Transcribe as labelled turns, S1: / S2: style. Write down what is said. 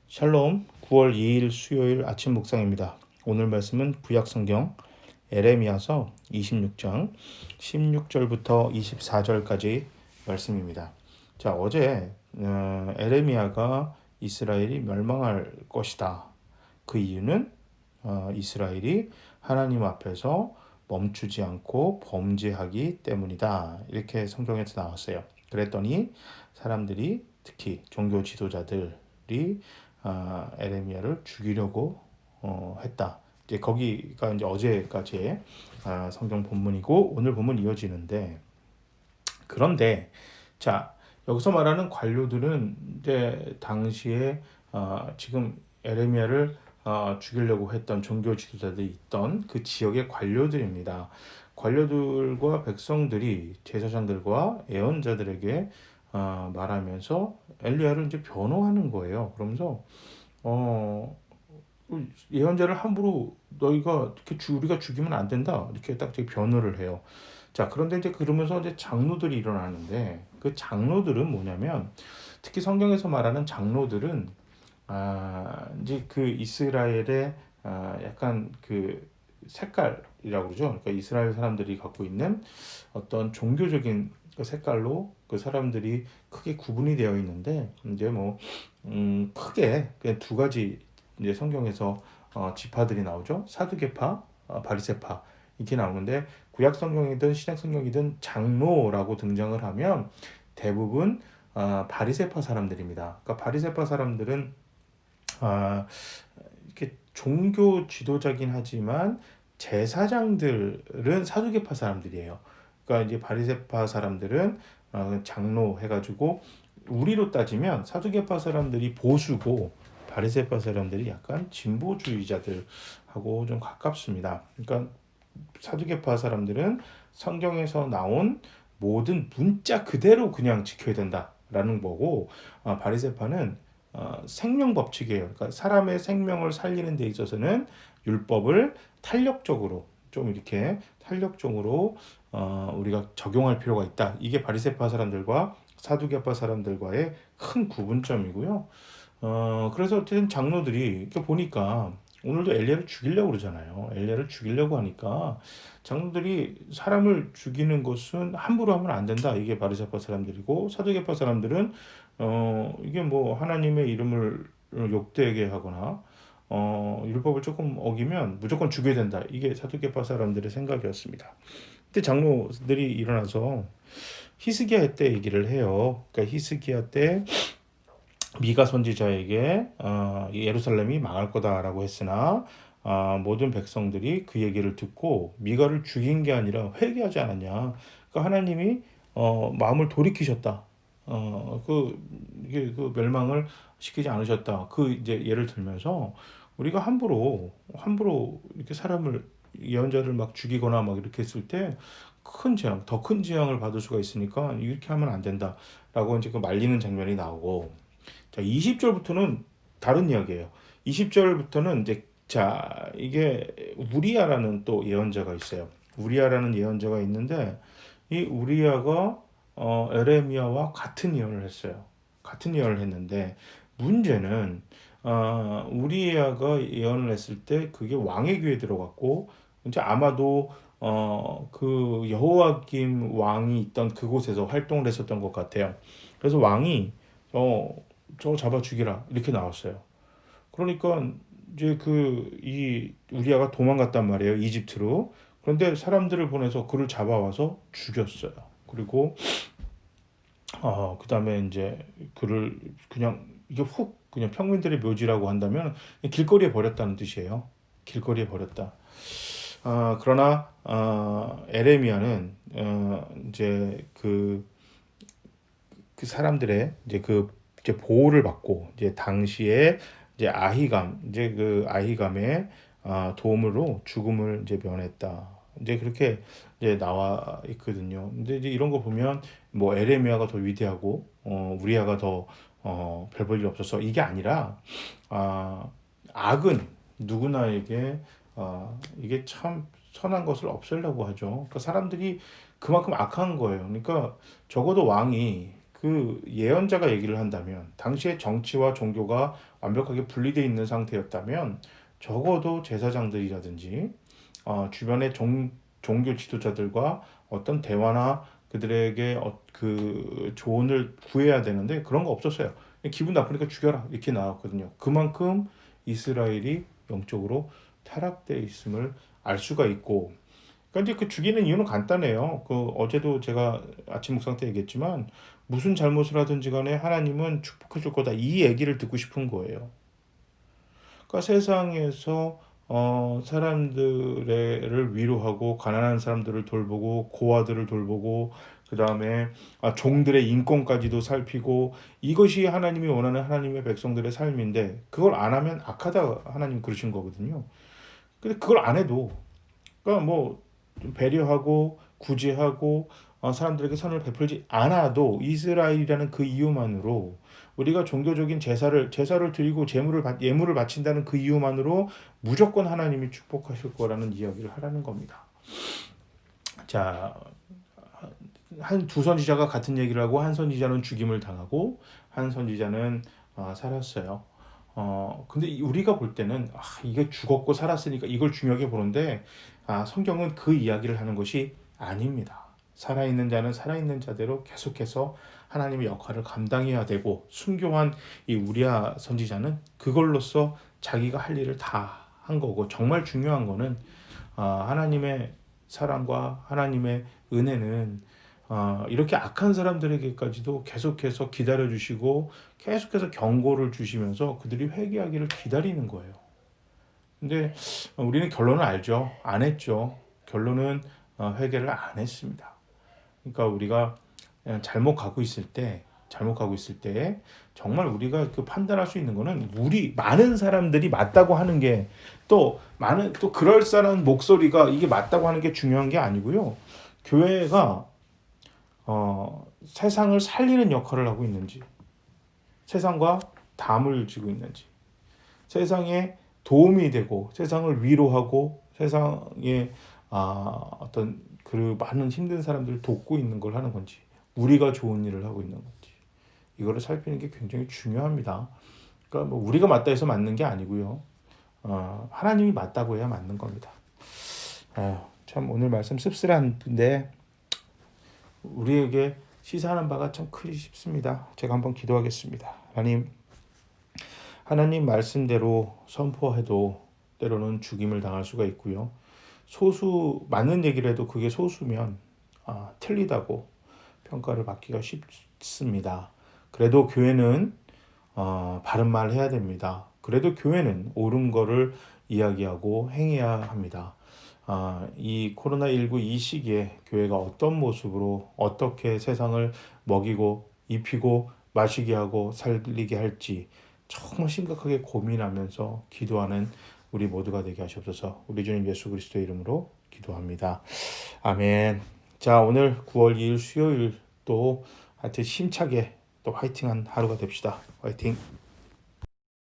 S1: 샬롬 9월 2일 수요일 아침 묵상입니다. 오늘 말씀은 구약성경 에레미야서 26장 16절부터 24절까지 말씀입니다. 자, 어제 에레미야가 이스라엘이 멸망할 것이다. 그 이유는 이스라엘이 하나님 앞에서 멈추지 않고 범죄하기 때문이다. 이렇게 성경에서 나왔어요. 그랬더니 사람들이 특히 종교 지도자들이 에레미야를 죽이려고 했다. 이제 거기가 이제 어제까지의 성경 본문이고 오늘 본문 이어지는데 그런데 자 여기서 말하는 관료들은 이제 당시에 지금 에레미야를 죽이려고 했던 종교 지도자들이 있던 그 지역의 관료들입니다. 관료들과 백성들이 제사장들과 예언자들에게 말하면서 엘리야를 이제 변호하는 거예요. 그러면서 어, 예언자를 함부로 너희가 이렇게 우리가 죽이면 안 된다 이렇게 딱 변호를 해요. 자, 그런데 이제 그러면서 이제 장로들이 일어나는데 그 장로들은 뭐냐면 특히 성경에서 말하는 장로들은 이제 그 이스라엘의 약간 그 색깔이라고 그러죠. 그러니까 이스라엘 사람들이 갖고 있는 어떤 종교적인 그 색깔로 그 사람들이 크게 구분이 되어 있는데 이제 뭐 크게 그냥 두 가지 이제 성경에서 지파들이 나오죠. 사두개파, 바리새파 이렇게 나오는데 구약 성경이든 신약 성경이든 장로라고 등장을 하면 대부분 바리새파 사람들입니다. 그러니까 바리새파 사람들은 아, 이렇게 종교 지도자긴 하지만 제사장들은 사두개파 사람들이에요. 그러니까 이제 바리새파 사람들은 장로 해가지고 우리로 따지면 사두개파 사람들이 보수고 바리새파 사람들이 약간 진보주의자들하고 좀 가깝습니다. 그러니까 사두개파 사람들은 성경에서 나온 모든 문자 그대로 그냥 지켜야 된다라는 거고 바리새파는 생명 법칙이에요. 그러니까 사람의 생명을 살리는 데 있어서는 율법을 탄력적으로 좀 이렇게 탄력적으로 우리가 적용할 필요가 있다. 이게 바리새파 사람들과 사두개파 사람들과의 큰 구분점이고요. 그래서 어쨌든 장로들이 이렇게 보니까 오늘도 엘리야를 죽이려고 그러잖아요. 엘리야를 죽이려고 하니까 장로들이 사람을 죽이는 것은 함부로 하면 안 된다. 이게 바리새파 사람들이고 사두개파 사람들은 이게 뭐 하나님의 이름을 욕되게 하거나 율법을 조금 어기면 무조건 죽여야 된다. 이게 사두개파 사람들의 생각이었습니다. 그때 장로들이 일어나서 히스기야 때 얘기를 해요. 그러니까 히스기야 때 미가 선지자에게 예루살렘이 망할 거다라고 했으나 모든 백성들이 그 얘기를 듣고 미가를 죽인 게 아니라 회개하지 않았냐. 그러니까 하나님이 마음을 돌이키셨다. 이게 그 멸망을 시키지 않으셨다. 그 이제 예를 들면서 우리가 함부로 이렇게 사람을 예언자를 막 죽이거나 막 이렇게 했을 때 큰 재앙, 더 큰 재앙을 받을 수가 있으니까 이렇게 하면 안 된다라고 이제 그 말리는 장면이 나오고 자, 20절부터는 다른 이야기예요. 20절부터는 이제 자, 이게 우리야라는 또 예언자가 있어요. 우리야라는 예언자가 있는데 이 우리야가 에레미야와 같은 예언을 했어요. 같은 예언을 했는데 문제는 우리야가 예언을 했을 때 그게 왕의 귀에 들어갔고 이제 아마도 그 여호와김 왕이 있던 그곳에서 활동을 했었던 것 같아요. 그래서 왕이 어, 저거 잡아 죽이라 이렇게 나왔어요. 그러니까 이제 그 이 우리아가 도망갔단 말이에요, 이집트로. 그런데 사람들을 보내서 그를 잡아와서 죽였어요. 그리고 그다음에 이제 그를 그냥 이게 훅 그냥 평민들의 묘지라고 한다면 길거리에 버렸다는 뜻이에요. 길거리에 버렸다. 그러나 에레미야는 이제 그 사람들의 이제 그 이제 보호를 받고 이제 당시에 이제 아히감의 도움으로 죽음을 이제 면했다. 이제 그렇게 이제 나와 있거든요. 근데 이제 이런 거 보면 뭐 에레미야가 더 위대하고 우리야가 더 별 볼 일 없어서 이게 아니라 아, 악은 누구나에게 이게 참 선한 것을 없애려고 하죠. 그러니까 사람들이 그만큼 악한 거예요. 그러니까 적어도 왕이 그 예언자가 얘기를 한다면 당시에 정치와 종교가 완벽하게 분리되어 있는 상태였다면 적어도 제사장들이라든지 주변의 종교 지도자들과 어떤 대화나 그들에게 그 조언을 구해야 되는데 그런 거 없었어요. 기분 나쁘니까 죽여라 이렇게 나왔거든요. 그만큼 이스라엘이 영적으로 타락되어 있음을 알 수가 있고, 그러니까 이제 그 죽이는 이유는 간단해요. 그 어제도 제가 아침 묵상 때 얘기했지만 무슨 잘못을 하든지 간에 하나님은 축복해 줄 거다. 이 얘기를 듣고 싶은 거예요. 그러니까 세상에서 사람들을 위로하고 가난한 사람들을 돌보고 고아들을 돌보고 그 다음에 종들의 인권까지도 살피고 이것이 하나님이 원하는 하나님의 백성들의 삶인데 그걸 안 하면 악하다 하나님 그러신 거거든요. 근데 그걸 안 해도 그러니까 뭐좀 배려하고 구제하고 사람들에게 선을 베풀지 않아도 이스라엘이라는 그 이유만으로 우리가 종교적인 제사를 드리고 예물을 바친다는 그 이유만으로 무조건 하나님이 축복하실 거라는 이야기를 하라는 겁니다. 자, 한 두 선지자가 같은 얘기를 하고 한 선지자는 죽임을 당하고 한 선지자는 살았어요. 근데 우리가 볼 때는 이게 죽었고 살았으니까 이걸 중요하게 보는데 성경은 그 이야기를 하는 것이 아닙니다. 살아있는 자는 살아있는 자대로 계속해서 하나님의 역할을 감당해야 되고 순교한 이 우리야 선지자는 그걸로써 자기가 할 일을 다 한 거고, 정말 중요한 거는 하나님의 사랑과 하나님의 은혜는 이렇게 악한 사람들에게까지도 계속해서 기다려주시고 계속해서 경고를 주시면서 그들이 회개하기를 기다리는 거예요. 근데 우리는 결론을 알죠. 안 했죠. 결론은 회개를 안 했습니다. 그러니까 우리가 그냥 잘못 가고 있을 때 정말 우리가 그 판단할 수 있는 거는 많은 사람들이 맞다고 하는 게 또 그럴싸한 목소리가 이게 맞다고 하는 게 중요한 게 아니고요. 교회가 세상을 살리는 역할을 하고 있는지, 세상과 담을 지고 있는지, 세상에 도움이 되고 세상을 위로하고 세상에 어떤 그 많은 힘든 사람들을 돕고 있는 걸 하는 건지, 우리가 좋은 일을 하고 있는 건지, 이거를 살피는 게 굉장히 중요합니다. 그러니까 뭐 우리가 맞다 해서 맞는 게 아니고요. 하나님이 맞다고 해야 맞는 겁니다. 참 오늘 말씀 씁쓸한데 우리에게 시사하는 바가 참 크기 싶습니다. 제가 한번 기도하겠습니다. 하나님 말씀대로 선포해도 때로는 죽임을 당할 수가 있고요. 맞는 얘기를 해도 그게 소수면 틀리다고 평가를 받기가 쉽습니다. 그래도 교회는 바른 말 해야 됩니다. 그래도 교회는 옳은 거를 이야기하고 행해야 합니다. 이 코로나19 이 시기에 교회가 어떤 모습으로 어떻게 세상을 먹이고 입히고 마시게 하고 살리게 할지 정말 심각하게 고민하면서 기도하는 우리 모두가 되게 하시옵소서. 우리 주님 예수 그리스도의 이름으로 기도합니다. 아멘. 자, 오늘 9월 2일 수요일 또 하여튼 힘차게 또 화이팅한 하루가 됩시다. 화이팅.